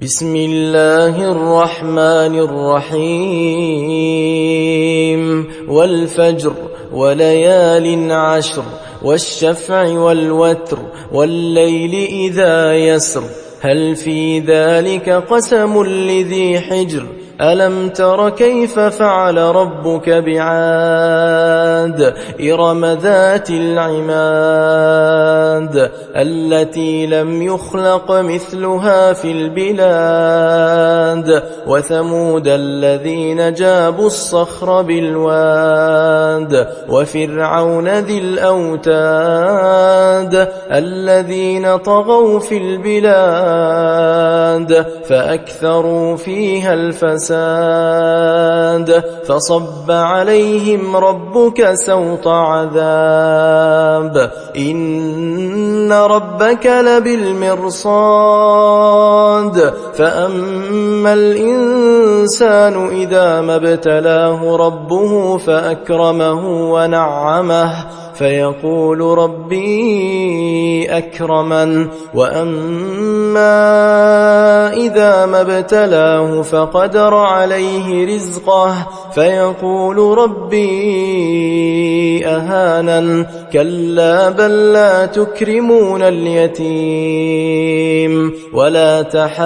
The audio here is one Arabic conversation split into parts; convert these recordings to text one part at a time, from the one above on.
بسم الله الرحمن الرحيم والفجر وليال عشر والشفع والوتر والليل إذا يسر هل في ذلك قسم لذي حجر ألم تر كيف فعل ربك بعاد إرم ذات العماد التي لم يخلق مثلها في البلاد وثمود الذين جابوا الصخر بالواد وفرعون ذي الأوتاد الذين طغوا في البلاد فأكثروا فيها الفساد فصب عليهم ربك سوط عذاب إن ربك لبالمرصاد فأما الإنسان إذا ما ابتلاه ربه فأكرمه ونعمه فيقول ربي أكرمن وأما إذا ما ابتلاه فقدر عليه رزقه فيقول ربي أهانن كلا بل لا تكرمون اليتيم ولا تحاضون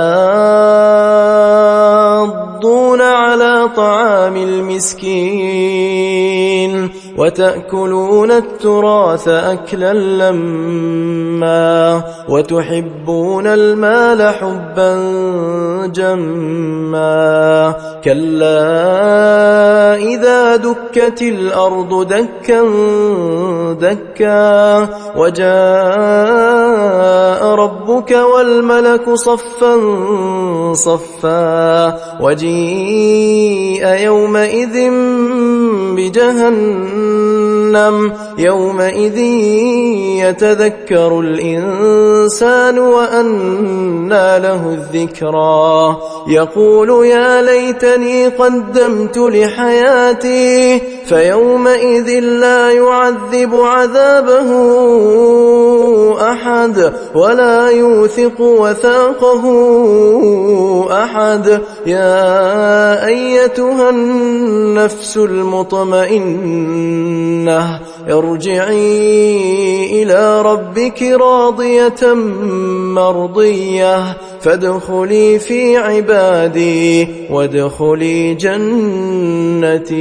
على طعام المسكين وتأكلون التراث أكلا لما وتحبون المال حبا جما كلا إذا دكت الأرض دكا دكا وجاء ربك والملك صفا صفا وجيء يومئذ بجهنم يومئذ يتذكر الإنسان وأنى له الذكرى يقول يا ليتني قدمت لحياتي فيومئذ لا يعذب عذابه أحد ولا يوثق وثاقه أحد يا أيتها النفس المطمئنة ارجعي إلى ربك راضية مرضية فادخلي في عبادي وادخلي جنتي.